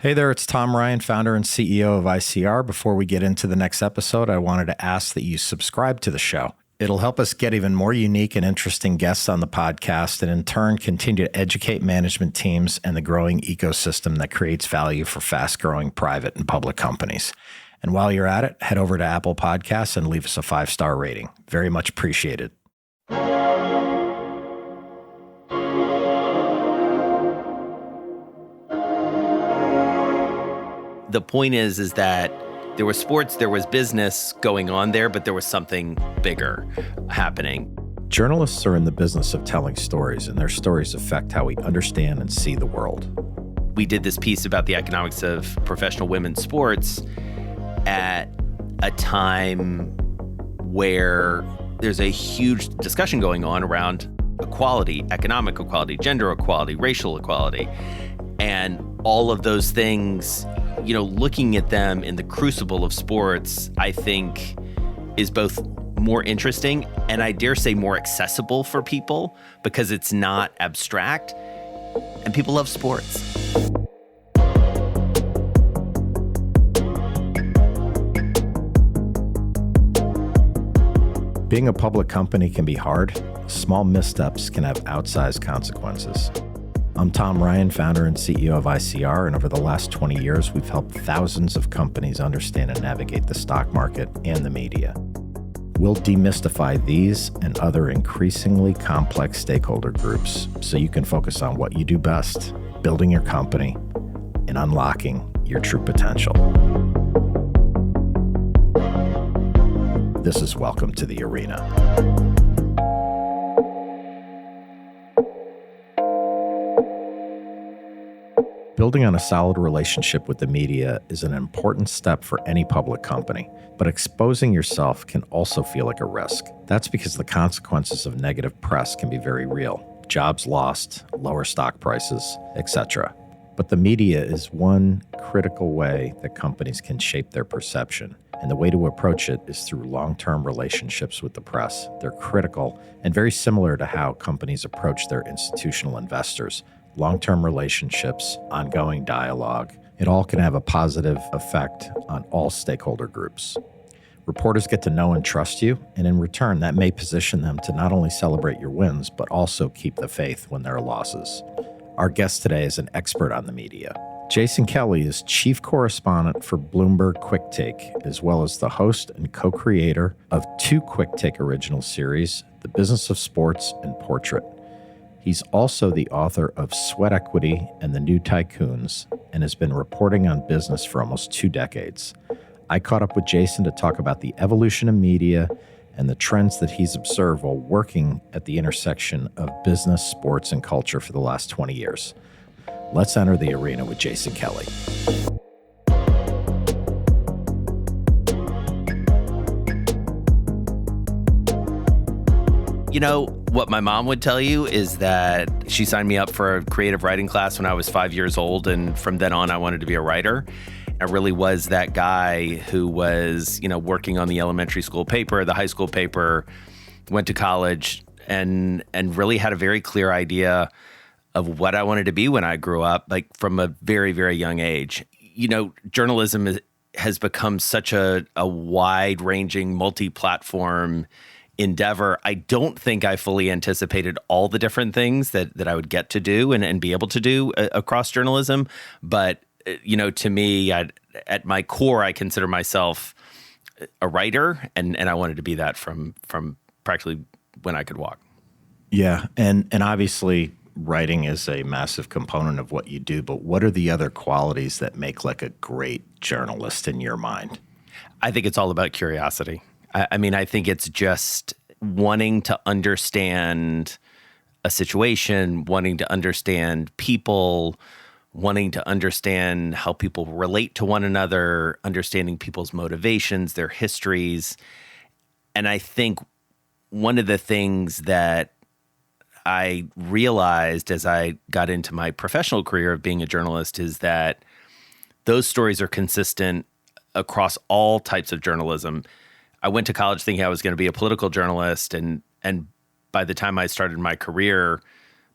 Hey there, it's Tom Ryan, founder and CEO of ICR. Before we get into the next episode, I wanted to ask that you subscribe to the show. It'll help us get even more unique and interesting guests on the podcast and in turn continue to educate management teams and the growing ecosystem that creates value for fast-growing private and public companies. And while you're at it, head over to Apple Podcasts and leave us a 5-star rating. Very much appreciated. The point is that there was sports, there was business going on there, but there was something bigger happening. Journalists are in the business of telling stories, and their stories affect how we understand and see the world. We did this piece about the economics of professional women's sports at a time where there's a huge discussion going on around equality, economic equality, gender equality, racial equality, and all of those things. Looking at them in the crucible of sports, I think is both more interesting and I dare say more accessible for people because it's not abstract and people love sports. Being a public company can be hard. Small missteps can have outsized consequences. I'm Tom Ryan, founder and CEO of ICR, and over the last 20 years, we've helped thousands of companies understand and navigate the stock market and the media. We'll demystify these and other increasingly complex stakeholder groups so you can focus on what you do best, building your company and unlocking your true potential. This is Welcome to the Arena. Building on a solid relationship with the media is an important step for any public company, but exposing yourself can also feel like a risk. That's because the consequences of negative press can be very real. Jobs lost, lower stock prices, etc. But the media is one critical way that companies can shape their perception. And the way to approach it is through long-term relationships with the press. They're critical and very similar to how companies approach their institutional investors. Long-term relationships, ongoing dialogue, it all can have a positive effect on all stakeholder groups. Reporters get to know and trust you, and in return, that may position them to not only celebrate your wins, but also keep the faith when there are losses. Our guest today is an expert on the media. Jason Kelly is Chief Correspondent for Bloomberg Quicktake, as well as the host and co-creator of 2 QuickTake original series, The Business of Sports and Portrait. He's also the author of Sweat Equity and the New Tycoons and has been reporting on business for almost 2 decades. I caught up with Jason to talk about the evolution of media and the trends that he's observed while working at the intersection of business, sports, and culture for the last 20 years. Let's enter the arena with Jason Kelly. What my mom would tell you is that she signed me up for a creative writing class when I was 5 years old, and from then on, I wanted to be a writer. I really was that guy who was, working on the elementary school paper, the high school paper, went to college, and really had a very clear idea of what I wanted to be when I grew up, like from a very, very young age. Journalism has become such a wide-ranging, multi-platform endeavor. I don't think I fully anticipated all the different things that I would get to do and be able to do across journalism. But, to me, at my core, I consider myself a writer, and I wanted to be that from practically when I could walk. Yeah, and obviously writing is a massive component of what you do, but what are the other qualities that make like a great journalist in your mind? I think it's all about curiosity. I think it's just wanting to understand a situation, wanting to understand people, wanting to understand how people relate to one another, understanding people's motivations, their histories. And I think one of the things that I realized as I got into my professional career of being a journalist is that those stories are consistent across all types of journalism. I went to college thinking I was going to be a political journalist, and by the time I started my career,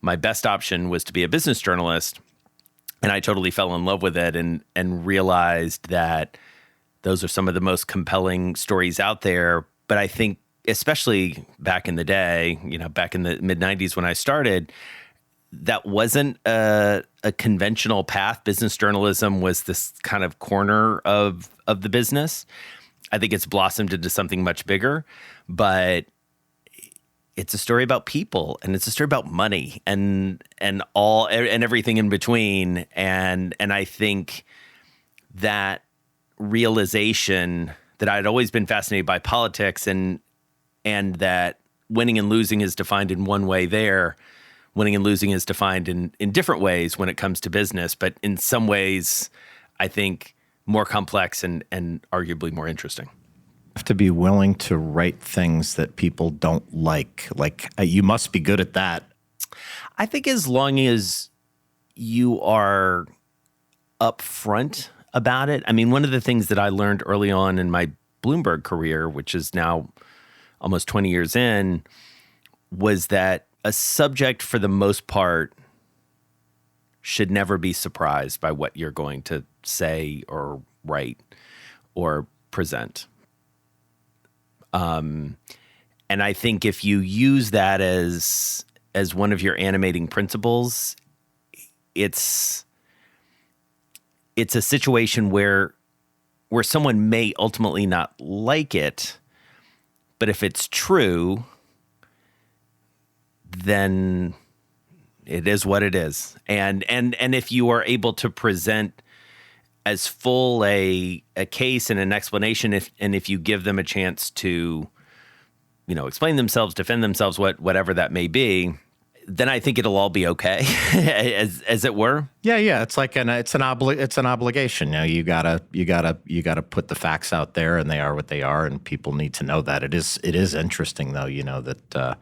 my best option was to be a business journalist. And I totally fell in love with it and realized that those are some of the most compelling stories out there. But I think, especially back in the day, back in the mid 90s when I started, that wasn't a conventional path. Business journalism was this kind of corner of the business. I think it's blossomed into something much bigger, but it's a story about people, and it's a story about money and everything in between. And I think that realization that I'd always been fascinated by politics and that winning and losing is defined in one way there. Winning and losing is defined in different ways when it comes to business, but in some ways, I think more complex and arguably more interesting. Have to be willing to write things that people don't like. You must be good at that. I think as long as you are upfront about it. I mean, one of the things that I learned early on in my Bloomberg career, which is now almost 20 years in, was that a subject for the most part should never be surprised by what you're going to say or write or present. And I think if you use that as one of your animating principles, it's a situation where someone may ultimately not like it, but if it's true, then it is what it is. And if you are able to present as full a case and an explanation, if you give them a chance to, explain themselves, defend themselves, whatever that may be, then I think it'll all be okay, as it were. Yeah. It's like it's an obligation. You gotta put the facts out there, and they are what they are, and people need to know that. It is interesting though, that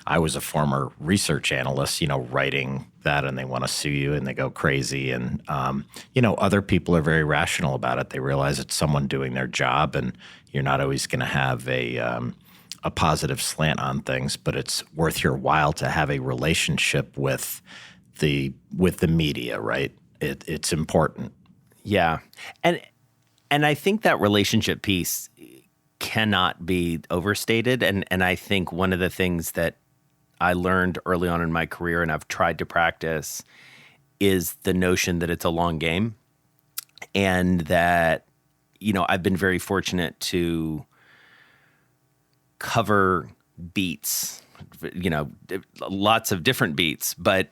I was a former research analyst, writing that, and they want to sue you and they go crazy, and other people are very rational about it. They realize it's someone doing their job, and you're not always going to have a positive slant on things, but it's worth your while to have a relationship with the media, right? It's important. Yeah. And I think that relationship piece cannot be overstated. And I think one of the things that I learned early on in my career, and I've tried to practice, is the notion that it's a long game, and that, I've been very fortunate to cover beats, lots of different beats, but,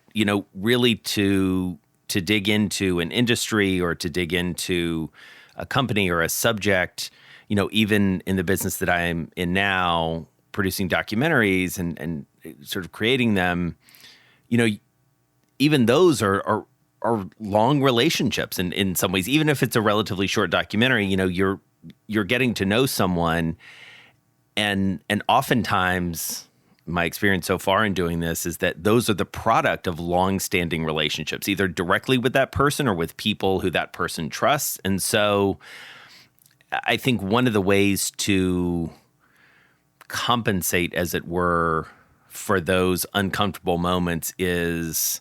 really to dig into an industry or to dig into a company or a subject, even in the business that I'm in now, producing documentaries and sort of creating them, even those are long relationships in some ways. Even if it's a relatively short documentary, you're getting to know someone. And oftentimes, my experience so far in doing this is that those are the product of long-standing relationships, either directly with that person or with people who that person trusts. And so I think one of the ways to compensate, as it were, for those uncomfortable moments is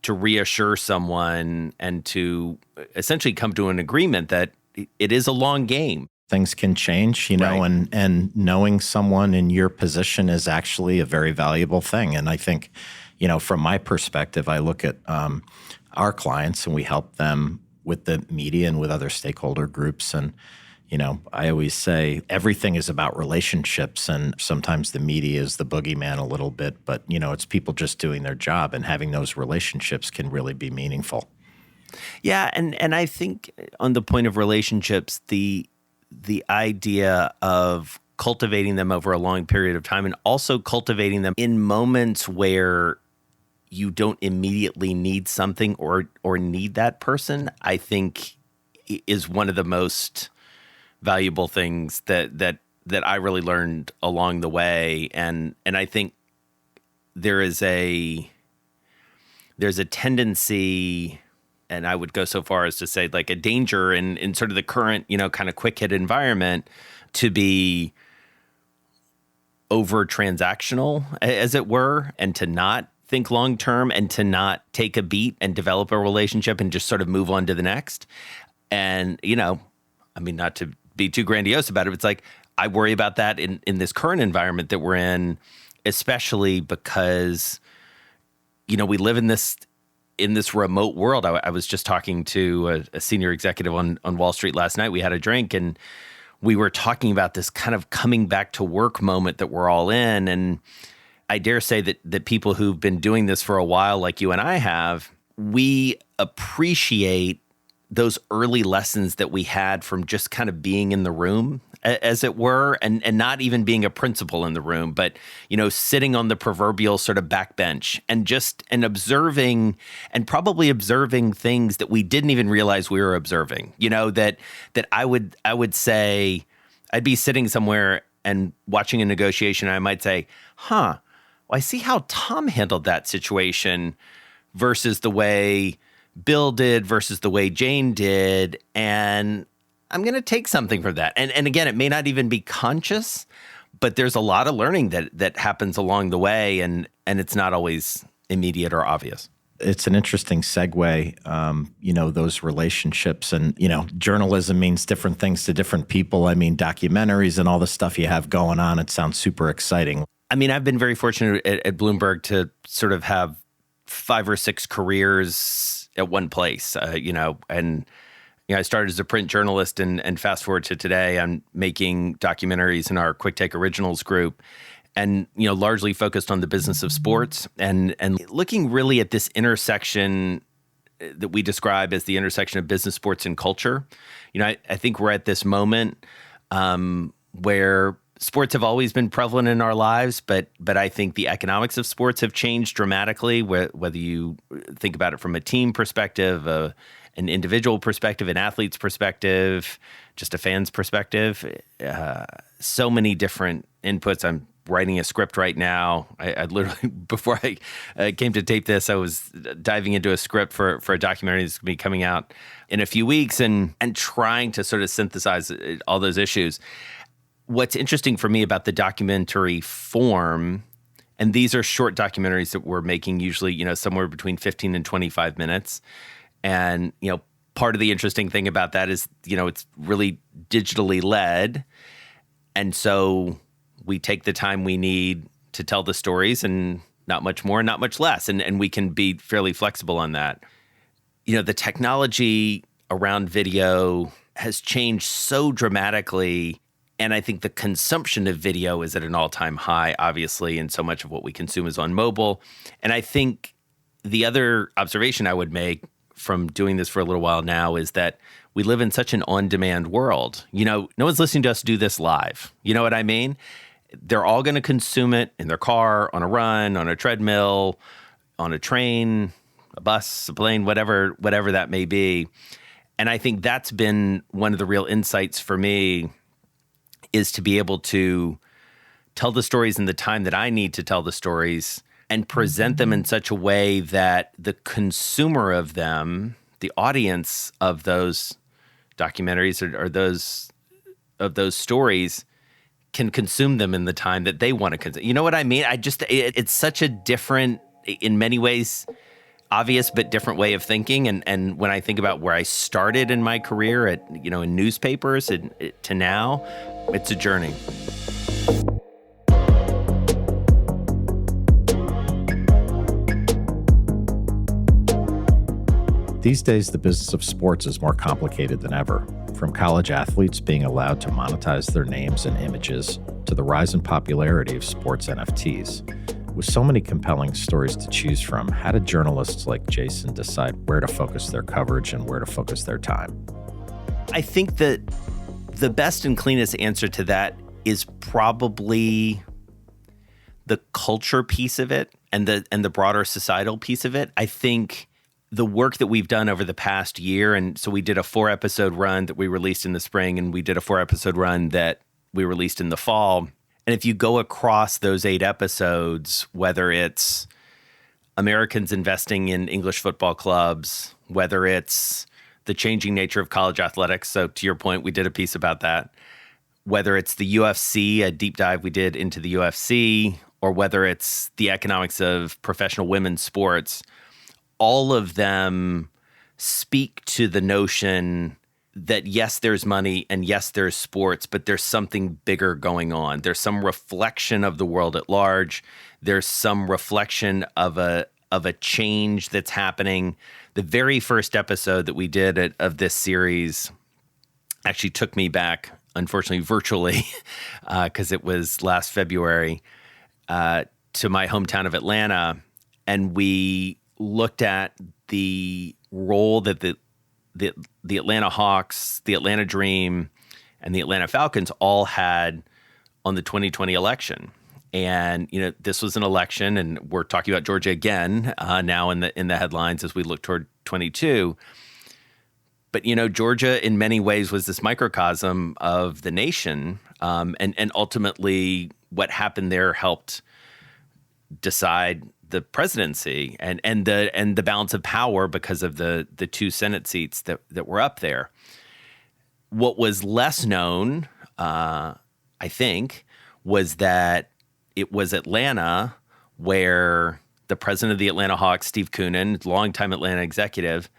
to reassure someone and to essentially come to an agreement that it is a long game. Things can change, Right. and knowing someone in your position is actually a very valuable thing. And I think, from my perspective, I look at our clients and we help them with the media and with other stakeholder groups. And, I always say everything is about relationships, and sometimes the media is the boogeyman a little bit, but, it's people just doing their job, and having those relationships can really be meaningful. Yeah, and I think on the point of relationships, the idea of cultivating them over a long period of time, and also cultivating them in moments where you don't immediately need something or need that person, I think is one of the most valuable things that I really learned along the way. And I think there's a tendency, and I would go so far as to say like a danger in sort of the current, kind of quick hit environment, to be over transactional, as it were, and to not think long term and to not take a beat and develop a relationship and just sort of move on to the next. And, not to be too grandiose about it, it's like I worry about that in this current environment that we're in, especially because, we live in this remote world. I was just talking to a senior executive on Wall Street last night. We had a drink and we were talking about this kind of coming back to work moment that we're all in. And I dare say that people who've been doing this for a while, like you and I have, we appreciate those early lessons that we had from just kind of being in the room, as it were, and not even being a principal in the room, but, sitting on the proverbial sort of backbench and observing and probably observing things that we didn't even realize we were observing, that I would say I'd be sitting somewhere and watching a negotiation. And I might say, well, I see how Tom handled that situation versus the way Bill did versus the way Jane did. And I'm going to take something from that. And again, it may not even be conscious, but there's a lot of learning that happens along the way. And it's not always immediate or obvious. It's an interesting segue, those relationships and, journalism means different things to different people. I mean, documentaries and all the stuff you have going on, it sounds super exciting. I mean, I've been very fortunate at Bloomberg to sort of have 5 or 6 careers at one place, I started as a print journalist and fast forward to today, I'm making documentaries in our QuickTake Originals group and, largely focused on the business of sports and looking really at this intersection that we describe as the intersection of business, sports, and culture. I think we're at this moment where sports have always been prevalent in our lives, but I think the economics of sports have changed dramatically, whether you think about it from a team perspective, an individual perspective, an athlete's perspective, just a fan's perspective. So many different inputs. I'm writing a script right now. I literally, before I came to tape this, I was diving into a script for a documentary that's going to be coming out in a few weeks and trying to sort of synthesize all those issues. What's interesting for me about the documentary form, and these are short documentaries that we're making usually, somewhere between 15 and 25 minutes. And, part of the interesting thing about that is, it's really digitally led. And so we take the time we need to tell the stories and not much more, not much less. And we can be fairly flexible on that. The technology around video has changed so dramatically. And I think the consumption of video is at an all-time high, obviously, and so much of what we consume is on mobile. And I think the other observation I would make from doing this for a little while now is that we live in such an on-demand world. No one's listening to us do this live. You know what I mean? They're all going to consume it in their car, on a run, on a treadmill, on a train, a bus, a plane, whatever that may be. And I think that's been one of the real insights for me, is to be able to tell the stories in the time that I need to tell the stories and present them in such a way that the consumer of them, the audience of those documentaries or those stories, can consume them in the time that they want to consume. You know what I mean? It's such a different, in many ways, obvious but different way of thinking. And when I think about where I started in my career at, in newspapers to now, it's a journey. These days, the business of sports is more complicated than ever. From college athletes being allowed to monetize their names and images to the rise in popularity of sports NFTs. With so many compelling stories to choose from, how did journalists like Jason decide where to focus their coverage and where to focus their time? I think that the best and cleanest answer to that is probably the culture piece of it and the broader societal piece of it. I think the work that we've done over the past year, and so we did a 4-episode run that we released in the spring, and we did a 4-episode run that we released in the fall. And if you go across those 8 episodes, whether it's Americans investing in English football clubs, whether it's the changing nature of college athletics, so to your point, we did a piece about that, whether it's the UFC, a deep dive we did into the UFC, or whether it's the economics of professional women's sports, all of them speak to the notion that yes, there's money and yes, there's sports, but there's something bigger going on. There's some reflection of the world at large. There's some reflection of a change that's happening. The very first episode that we did of this series actually took me back, unfortunately, virtually, because it was last February, to my hometown of Atlanta. And we looked at the role that the Atlanta Hawks, the Atlanta Dream, and the Atlanta Falcons all had on the 2020 election. And, this was an election, and we're talking about Georgia again now in the headlines as we look toward 22. But, Georgia in many ways was this microcosm of the nation. And ultimately what happened there helped decide the presidency and the balance of power because of the two Senate seats that were up there. What was less known, I think, was that it was Atlanta where the president of the Atlanta Hawks, Steve Koonin, longtime Atlanta executive,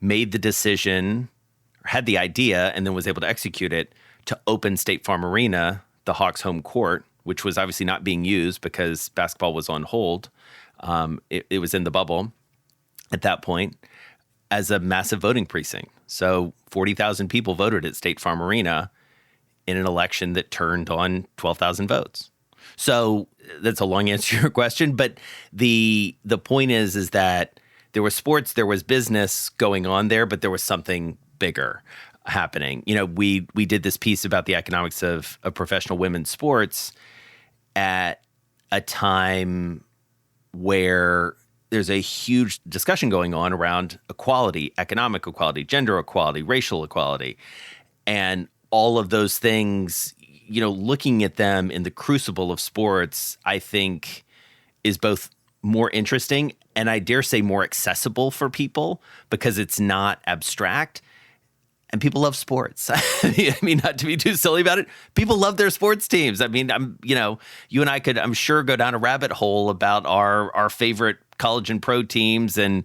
made the decision, had the idea, and then was able to execute it to open State Farm Arena, the Hawks' home court, which was obviously not being used because basketball was on hold. It was in the bubble at that point, as a massive voting precinct. So 40,000 people voted at State Farm Arena in an election that turned on 12,000 votes. So that's a long answer to your question, but the point is that there was sports, there was business going on there, but there was something bigger happening. We did this piece about the economics of professional women's sports at a time where there's a huge discussion going on around equality, economic equality, gender equality, racial equality, and all of those things, looking at them in the crucible of sports, I think is both more interesting and I dare say more accessible for people because it's not abstract. And people love sports. I mean, not to be too silly about it, people love their sports teams. I mean, you and I could, I'm sure, go down a rabbit hole about our favorite college and pro teams and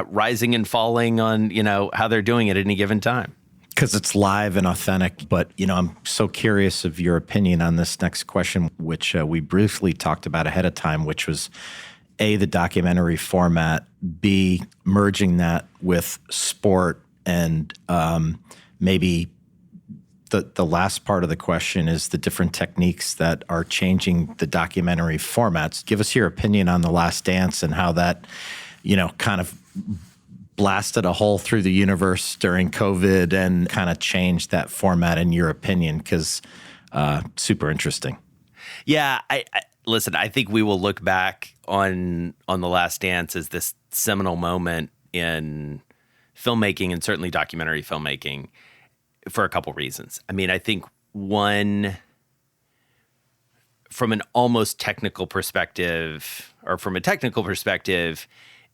rising and falling on, how they're doing at any given time. Because it's live and authentic. But, I'm so curious of your opinion on this next question, which we briefly talked about ahead of time, which was A, the documentary format, B, merging that with sport. And maybe the last part of the question is the different techniques that are changing the documentary formats. Give us your opinion on The Last Dance and how that, kind of blasted a hole through the universe during COVID and kind of changed that format in your opinion, because super interesting. Yeah, listen, I think we will look back on The Last Dance as this seminal moment in filmmaking and certainly documentary filmmaking for a couple reasons. I mean, I think one, from an almost technical perspective, or from a technical perspective,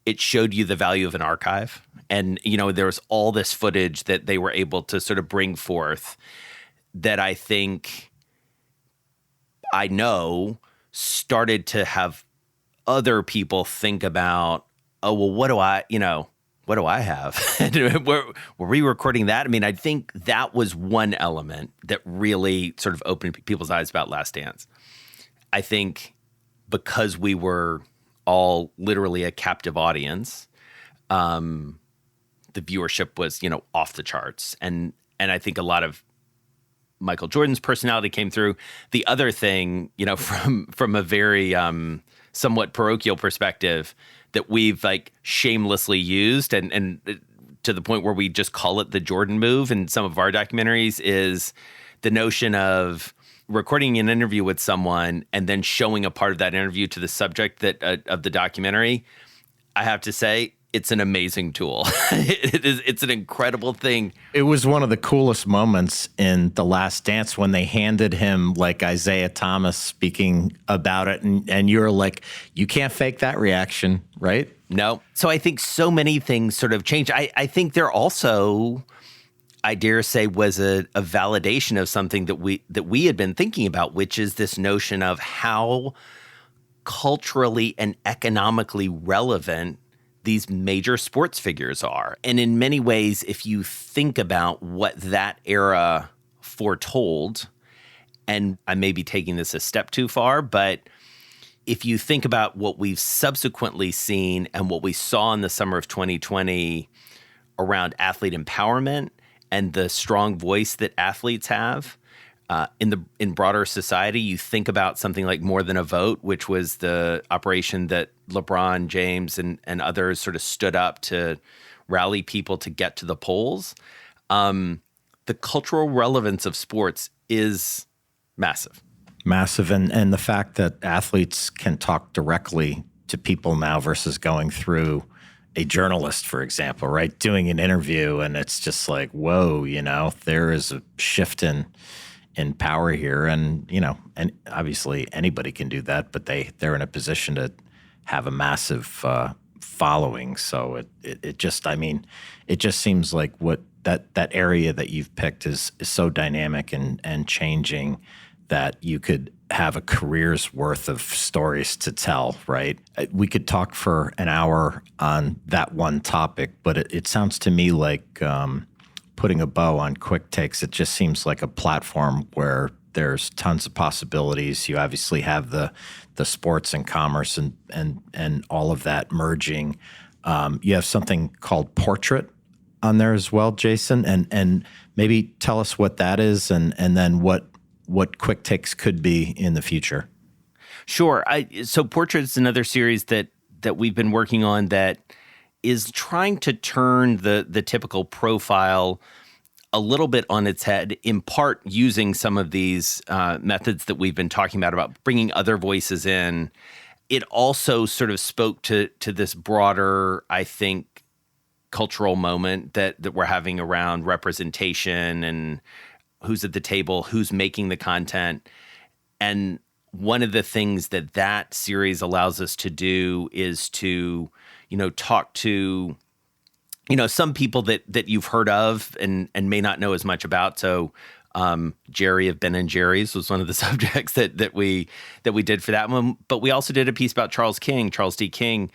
it showed you the value of an archive. And, there was all this footage that they were able to sort of bring forth that I think, I know, started to have other people think about, oh, well, what do I have? Were we recording that? I mean, I think that was one element that really sort of opened people's eyes about Last Dance. I think because we were all literally a captive audience, the viewership was, off the charts. And I think a lot of Michael Jordan's personality came through. The other thing, from a very somewhat parochial perspective, that we've shamelessly used and to the point where we just call it the Jordan move in some of our documentaries, is the notion of recording an interview with someone and then showing a part of that interview to the subject of the documentary. I have to say, it's an amazing tool. It's an incredible thing. It was one of the coolest moments in The Last Dance when they handed him Isaiah Thomas speaking about it. And you're like, you can't fake that reaction, right? No. So I think so many things sort of changed. I think there also, I dare say, was a validation of something that we had been thinking about, which is this notion of how culturally and economically relevant these major sports figures are. And in many ways, if you think about what that era foretold, and I may be taking this a step too far, but if you think about what we've subsequently seen and what we saw in the summer of 2020 around athlete empowerment and the strong voice that athletes have in broader society, you think about something like More Than a Vote, which was the operation that LeBron James and others sort of stood up to rally people to get to the polls. The cultural relevance of sports is massive. Massive. And the fact that athletes can talk directly to people now versus going through a journalist, for example, right? Doing an interview, and it's just like, whoa, there is a shift in power here. And, and obviously anybody can do that, but they're in a position to have a massive following. So it just seems like what that area that you've picked is so dynamic and changing that you could have a career's worth of stories to tell, right? We could talk for an hour on that one topic, but it sounds to me like putting a bow on QuickTakes. It just seems like a platform where there's tons of possibilities. You obviously have the sports and commerce and all of that merging. You have something called Portrait on there as well, Jason, and maybe tell us what that is and then what QuickTakes could be in the future. Sure. So Portrait is another series that we've been working on that is trying to turn the typical profile a little bit on its head, in part using some of these methods that we've been talking about bringing other voices in. It also sort of spoke to this broader, I think, cultural moment that we're having around representation and who's at the table, who's making the content. And one of the things that series allows us to do is to, talk to, some people that you've heard of and may not know as much about. So Jerry of Ben and Jerry's was one of the subjects that we did for that one. But we also did a piece about Charles D. King,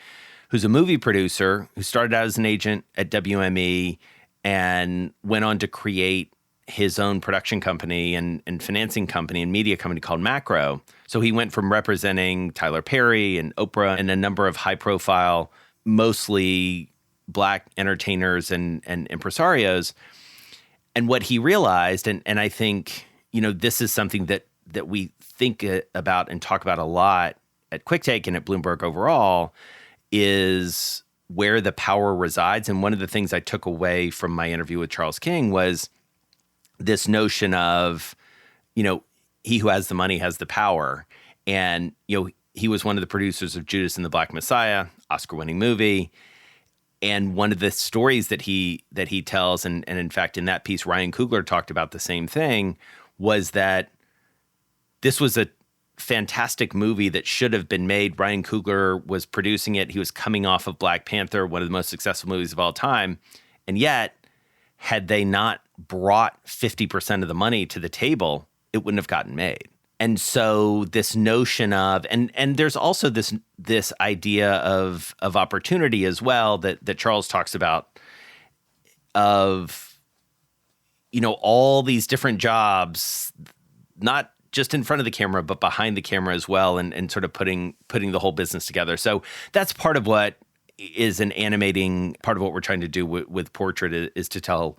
who's a movie producer who started out as an agent at WME and went on to create his own production company and financing company and media company called Macro. So he went from representing Tyler Perry and Oprah and a number of high-profile, mostly Black entertainers and impresarios. And what he realized, and I think, this is something that we think about and talk about a lot at QuickTake and at Bloomberg overall, is where the power resides. And one of the things I took away from my interview with Charles King was this notion of, he who has the money has the power. And, he was one of the producers of Judas and the Black Messiah, Oscar-winning movie. And one of the stories that he tells, and in fact, in that piece, Ryan Coogler talked about the same thing, was that this was a fantastic movie that should have been made. Ryan Coogler was producing it. He was coming off of Black Panther, one of the most successful movies of all time. And yet, had they not brought 50% of the money to the table, it wouldn't have gotten made. And so this notion of, and there's also this idea of opportunity as well that Charles talks about, of, all these different jobs, not just in front of the camera, but behind the camera as well, and sort of putting the whole business together. So that's part of what is an animating part of what we're trying to do with Portrait is to tell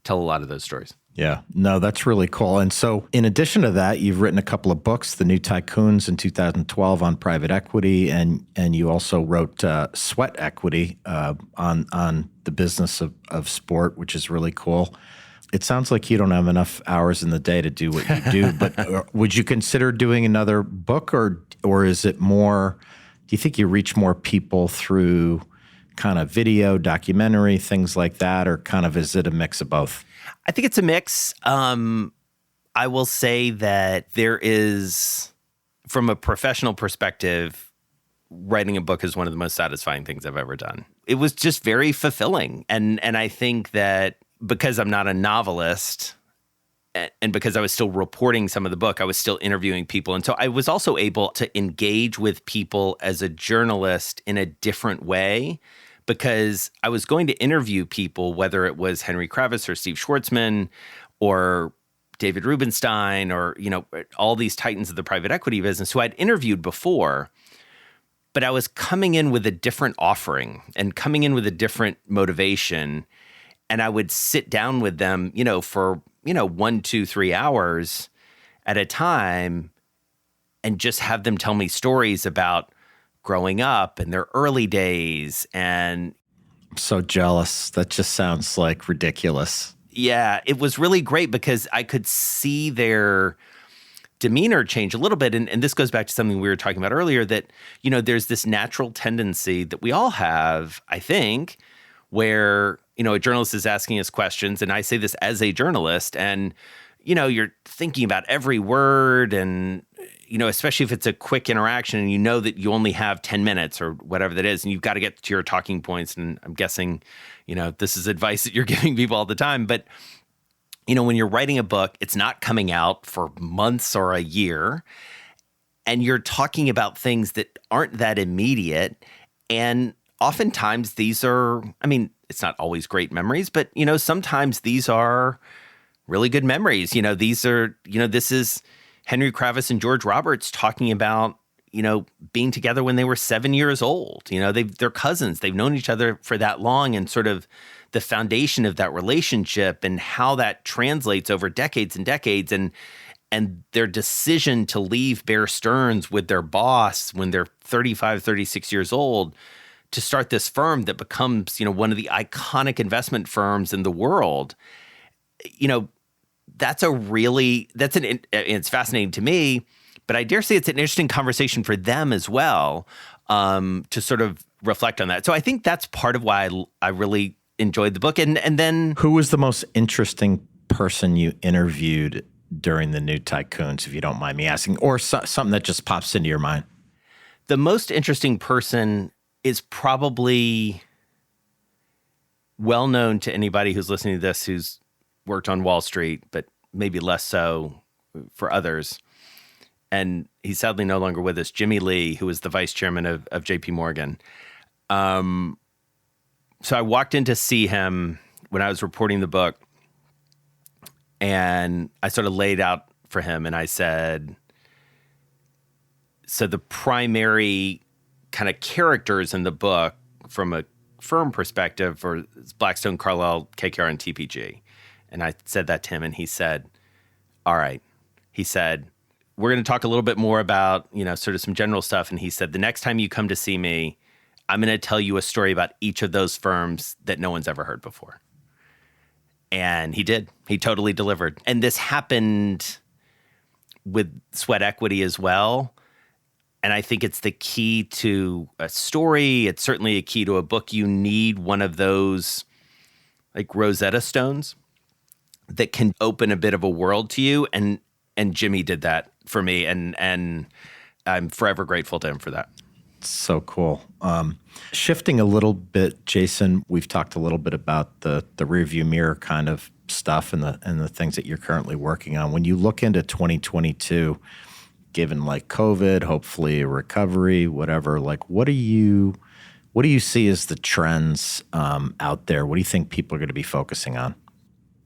a lot of those stories. Yeah, no, that's really cool. And so in addition to that, you've written a couple of books, The New Tycoons in 2012 on private equity, and you also wrote Sweat Equity on the business of sport, which is really cool. It sounds like you don't have enough hours in the day to do what you do, but would you consider doing another book, or is it more, do you think you reach more people through kind of video, documentary, things like that, or kind of is it a mix of both? I think it's a mix. I will say that there is, from a professional perspective, writing a book is one of the most satisfying things I've ever done. It was just very fulfilling. And I think that because I'm not a novelist And because I was still reporting some of the book, I was still interviewing people. And so I was also able to engage with people as a journalist in a different way, because I was going to interview people, whether it was Henry Kravis or Steve Schwartzman or David Rubenstein or, all these titans of the private equity business who I'd interviewed before. But I was coming in with a different offering and coming in with a different motivation. And I would sit down with them, for 1, 2, 3 hours at a time and just have them tell me stories about growing up and their early days. And I'm so jealous. That just sounds like ridiculous. yeah, it was really great because I could see their demeanor change a little bit. And this goes back to something we were talking about earlier, that, there's this natural tendency that we all have, I think, where, a journalist is asking us questions, and I say this as a journalist, and, you're thinking about every word, and, especially if it's a quick interaction and you know that you only have 10 minutes or whatever that is, and you've got to get to your talking points. And I'm guessing, this is advice that you're giving people all the time. But, when you're writing a book, it's not coming out for months or a year, and you're talking about things that aren't that immediate. And oftentimes these are, it's not always great memories, but, sometimes these are really good memories. These are, this is Henry Kravis and George Roberts talking about, being together when they were 7 years old. They're cousins. They've known each other for that long, and sort of the foundation of that relationship and how that translates over decades and decades, and their decision to leave Bear Stearns with their boss when they're 35, 36 years old to start this firm that becomes, one of the iconic investment firms in the world. It's fascinating to me, but I dare say it's an interesting conversation for them as well, to sort of reflect on that. So I think that's part of why I really enjoyed the book. And then, who was the most interesting person you interviewed during the new Tycoons, if you don't mind me asking, or something that just pops into your mind? The most interesting person is probably well known to anybody who's listening to this who's worked on Wall Street, but maybe less so for others. And he's sadly no longer with us, Jimmy Lee, who was the vice chairman of JP Morgan. So I walked in to see him when I was reporting the book, and I sort of laid out for him, and I said, so the primary kind of characters in the book from a firm perspective are Blackstone, Carlyle, KKR, and TPG. And I said that to him, and he said, all right. He said, we're going to talk a little bit more about, sort of some general stuff. And he said, the next time you come to see me, I'm going to tell you a story about each of those firms that no one's ever heard before. And he did. He totally delivered. And this happened with Sweat Equity as well. And I think it's the key to a story. It's certainly a key to a book. You need one of those like Rosetta Stones that can open a bit of a world to you. And Jimmy did that for me. And I'm forever grateful to him for that. So cool. Shifting a little bit, Jason, we've talked a little bit about the rearview mirror kind of stuff and the things that you're currently working on. When you look into 2022, given like COVID, hopefully a recovery, whatever, like what do you see as the trends out there? What do you think people are going to be focusing on?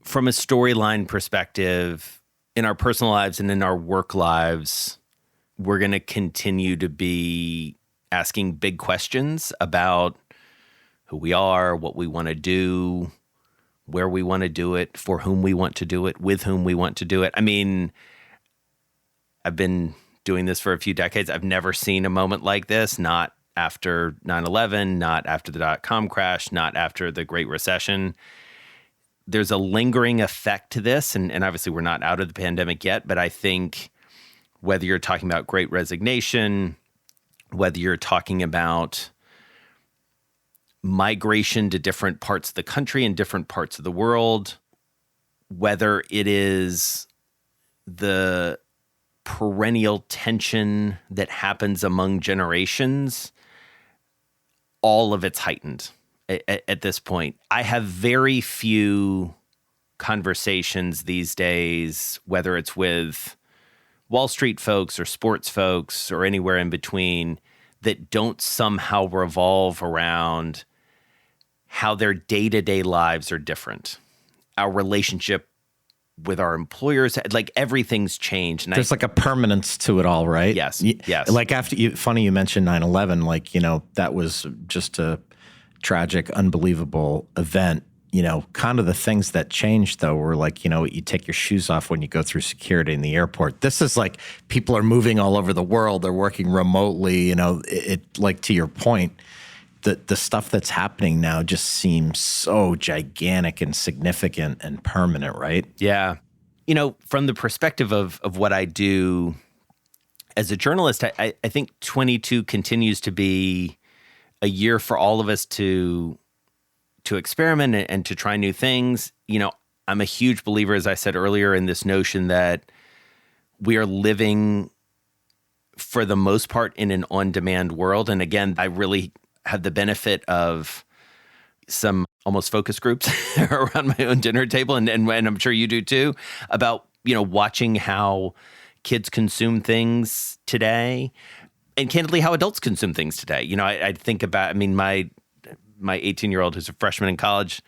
From a storyline perspective, in our personal lives and in our work lives, we're going to continue to be asking big questions about who we are, what we want to do, where we want to do it, for whom we want to do it, with whom we want to do it. I mean, I've been doing this for a few decades. I've never seen a moment like this, not after 9/11, not after the dot-com crash, not after the Great Recession. There's a lingering effect to this, and obviously we're not out of the pandemic yet, but I think whether you're talking about Great Resignation, whether you're talking about migration to different parts of the country and different parts of the world, whether it is the perennial tension that happens among generations, all of it's heightened at this point. I have very few conversations these days, whether it's with Wall Street folks or sports folks or anywhere in between, that don't somehow revolve around how their day-to-day lives are different. Our relationship with our employers, like everything's changed. And There's like a permanence to it all, right? Yes. Like funny you mentioned 9/11, like, that was just a tragic, unbelievable event. Kind of the things that changed though were like, you take your shoes off when you go through security in the airport. This is like people are moving all over the world. They're working remotely, it like to your point, the stuff that's happening now just seems so gigantic and significant and permanent, right? Yeah. From the perspective of what I do as a journalist, I think 22 continues to be a year for all of us to experiment and to try new things. I'm a huge believer, as I said earlier, in this notion that we are living, for the most part, in an on-demand world. And again, I really have the benefit of some almost focus groups around my own dinner table, and I'm sure you do too, about watching how kids consume things today, and candidly how adults consume things today. I think about, my 18-year-old who's a freshman in college,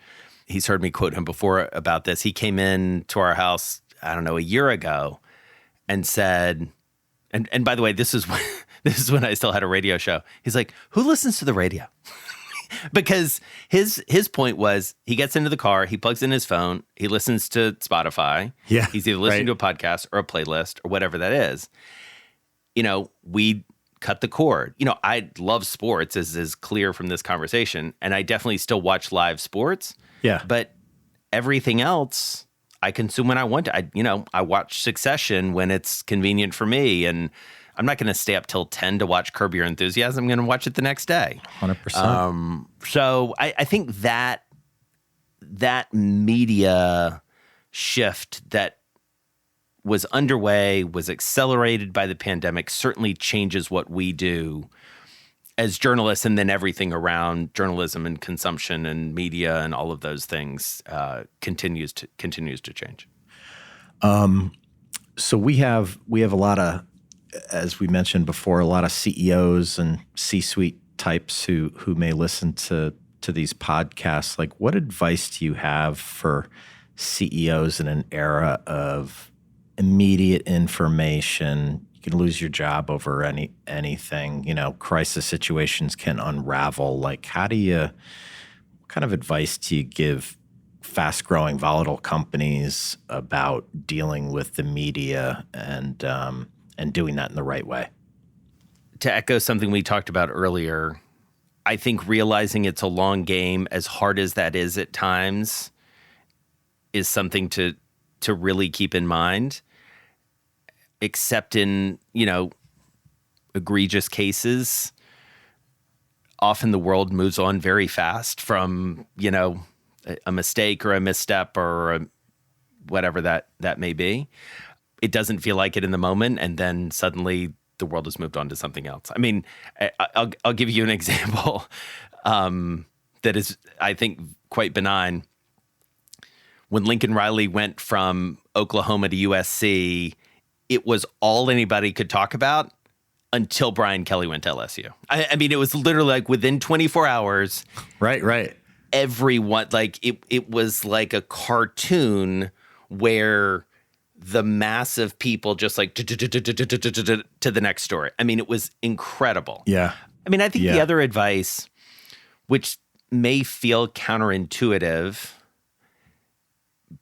he's heard me quote him before about this. He came in to our house, I don't know, a year ago, and said, and by the way, this is when I still had a radio show. He's like, "Who listens to the radio?" Because his point was, he gets into the car, he plugs in his phone, he listens to Spotify. Yeah, he's either listening to a podcast or a playlist or whatever that is. We cut the cord. I love sports, as is clear from this conversation, and I definitely still watch live sports. Yeah. But everything else I consume when I want to. I watch Succession when it's convenient for me, and I'm not going to stay up till 10 to watch Curb Your Enthusiasm. I'm going to watch it the next day. 100%. So I think that media shift that was underway, was accelerated by the pandemic, certainly changes what we do as journalists, and then everything around journalism and consumption and media and all of those things continues to change. So we have a lot of, as we mentioned before, a lot of CEOs and C-suite types who may listen to these podcasts. Like, what advice do you have for CEOs in an era of immediate information? You can lose your job over anything. Crisis situations can unravel. Like, what kind of advice do you give fast-growing, volatile companies about dealing with the media and doing that in the right way? To echo something we talked about earlier, I think realizing it's a long game, as hard as that is at times, is something to really keep in mind. Except in, egregious cases, often the world moves on very fast from, a mistake or a misstep or whatever that may be. It doesn't feel like it in the moment, and then suddenly the world has moved on to something else. I'll give you an example that is, I think, quite benign. When Lincoln Riley went from Oklahoma to USC, it was all anybody could talk about until Brian Kelly went to LSU. It was literally like within 24 hours. Right. Everyone, like it was like a cartoon where the mass of people just like to the next story. It was incredible. Yeah. I think the other advice, which may feel counterintuitive,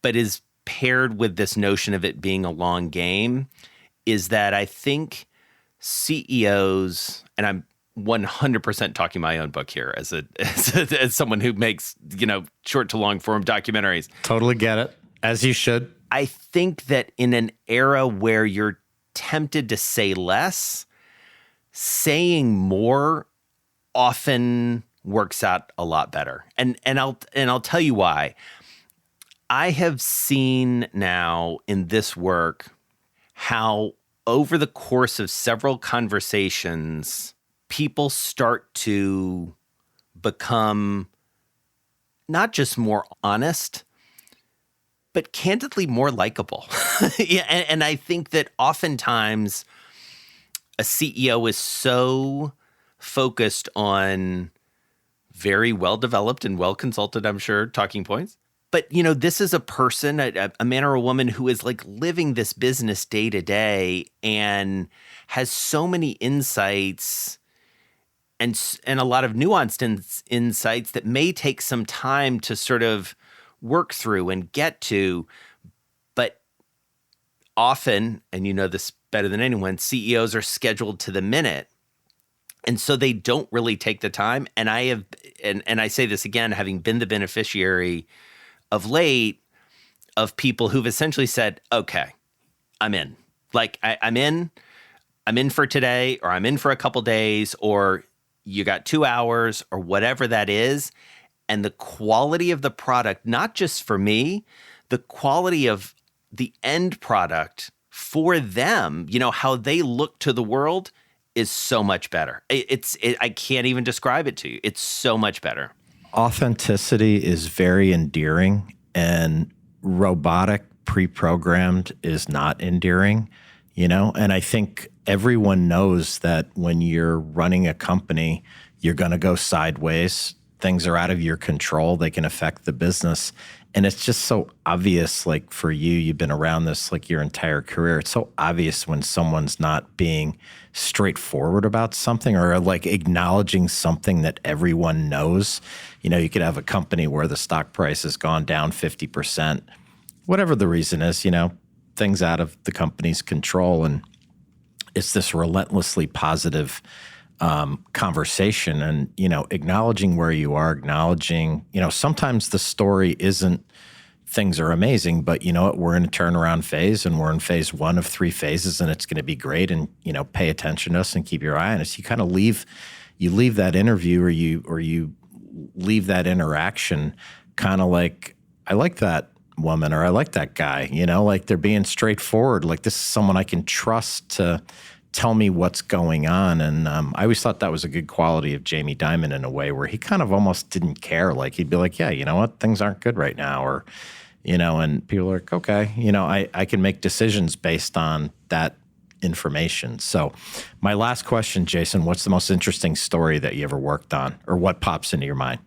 but is paired with this notion of it being a long game, is that I think CEOs, and I'm 100% talking my own book here as someone who makes, short to long form documentaries. Totally get it, as you should. I think that in an era where you're tempted to say less, saying more often works out a lot better. And I'll tell you why. I have seen now in this work how over the course of several conversations, people start to become not just more honest, but candidly more likable. Yeah, and I think that oftentimes a CEO is so focused on very well-developed and well-consulted, I'm sure, talking points. But, this is a person, a man or a woman who is like living this business day to day and has so many insights and a lot of nuanced insights that may take some time to sort of work through and get to. But often, and you know this better than anyone, CEOs are scheduled to the minute. And so they don't really take the time. And I say this again, having been the beneficiary of late of people who've essentially said, okay, I'm in. Like I'm in for today, or I'm in for a couple days, or you got 2 hours, or whatever that is. And the quality of the product, not just for me, the quality of the end product for them, how they look to the world is so much better. I can't even describe it to you. It's so much better. Authenticity is very endearing, and robotic, pre-programmed is not endearing, And I think everyone knows that when you're running a company, you're going to go sideways. Things are out of your control. They can affect the business. And it's just so obvious, like for you, you've been around this like your entire career. It's so obvious when someone's not being straightforward about something, or like acknowledging something that everyone knows. You could have a company where the stock price has gone down 50%, whatever the reason is, things out of the company's control. And it's this relentlessly positive conversation, and, acknowledging where you are, acknowledging, sometimes the story isn't things are amazing, but you know what, we're in a turnaround phase, and we're in phase 1 of 3 phases, and it's going to be great. And, pay attention to us and keep your eye on us. You kind of leave that interview, or you leave that interaction kind of like, I like that woman, or I like that guy, like they're being straightforward. Like this is someone I can trust to tell me what's going on. And I always thought that was a good quality of Jamie Dimon in a way, where he kind of almost didn't care. Like he'd be like, yeah, you know what, things aren't good right now. Or, and people are like, okay, I can make decisions based on that information. So my last question, Jason, what's the most interesting story that you ever worked on, or what pops into your mind?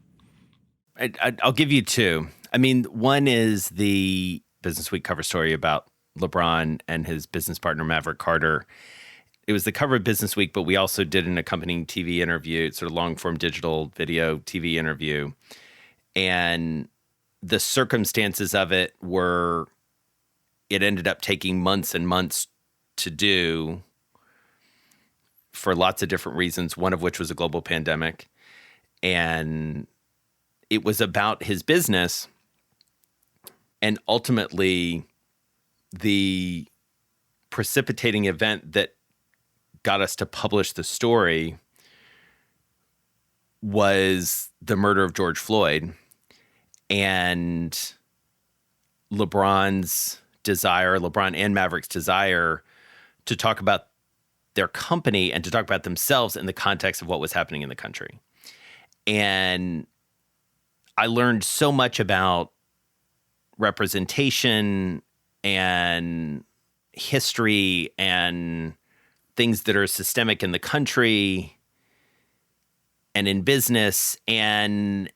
I'll give you 2. I mean, one is the Business Week cover story about LeBron and his business partner, Maverick Carter. It was the cover of Business Week, but we also did an accompanying TV interview, sort of long-form digital video TV interview. And the circumstances of it were, it ended up taking months and months to do for lots of different reasons, one of which was a global pandemic. And it was about his business. And ultimately, the precipitating event that got us to publish the story was the murder of George Floyd, and LeBron and Maverick's desire to talk about their company and to talk about themselves in the context of what was happening in the country. And I learned so much about representation and history and things that are systemic in the country and in business. And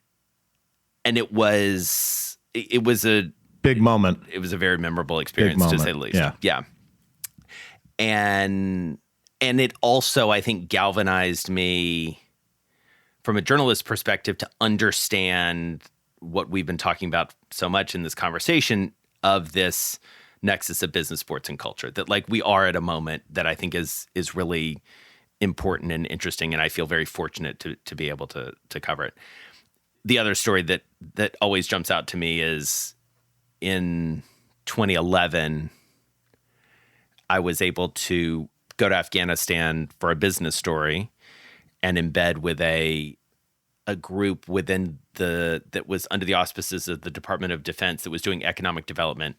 it was a big moment. It was a very memorable experience, to say the least. Yeah. And it also, I think, galvanized me from a journalist perspective to understand what we've been talking about so much in this conversation of this nexus of business, sports, and culture, that like we are at a moment that I think is really important and interesting. And I feel very fortunate to be able to cover it. The other story that always jumps out to me is in 2011, I was able to go to Afghanistan for a business story and embed with a group within that was under the auspices of the Department of Defense that was doing economic development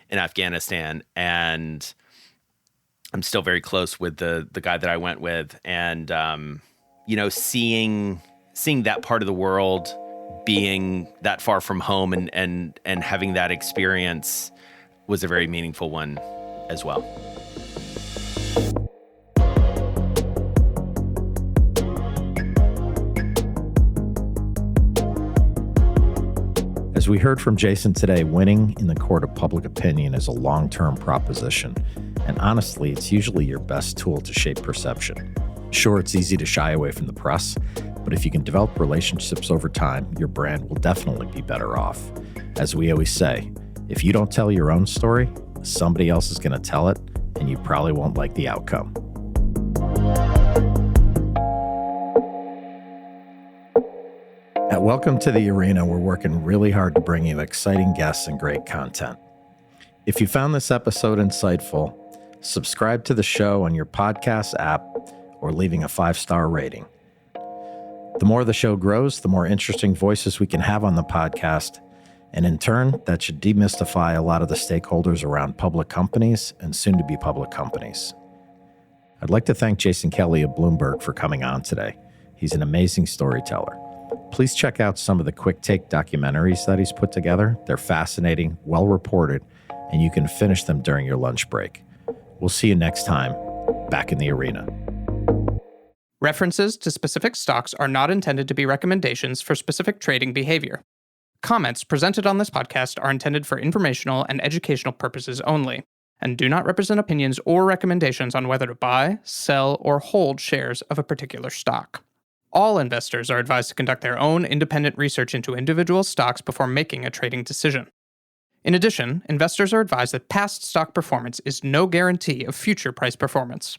in Afghanistan. And I'm still very close with the guy that I went with. And, seeing that part of the world being that far from home and having that experience was a very meaningful one as well. As we heard from Jason today, winning in the court of public opinion is a long-term proposition. And honestly, it's usually your best tool to shape perception. Sure, it's easy to shy away from the press, but if you can develop relationships over time, your brand will definitely be better off. As we always say, if you don't tell your own story, somebody else is going to tell it, and you probably won't like the outcome. At Welcome to the Arena, we're working really hard to bring you exciting guests and great content. If you found this episode insightful, subscribe to the show on your podcast app or leaving a 5-star rating. The more the show grows, the more interesting voices we can have on the podcast, and in turn, that should demystify a lot of the stakeholders around public companies and soon-to-be public companies. I'd like to thank Jason Kelly of Bloomberg for coming on today. He's an amazing storyteller. Please check out some of the QuickTake documentaries that he's put together. They're fascinating, well-reported, and you can finish them during your lunch break. We'll see you next time, back in the arena. References to specific stocks are not intended to be recommendations for specific trading behavior. Comments presented on this podcast are intended for informational and educational purposes only, and do not represent opinions or recommendations on whether to buy, sell, or hold shares of a particular stock. All investors are advised to conduct their own independent research into individual stocks before making a trading decision. In addition, investors are advised that past stock performance is no guarantee of future price performance.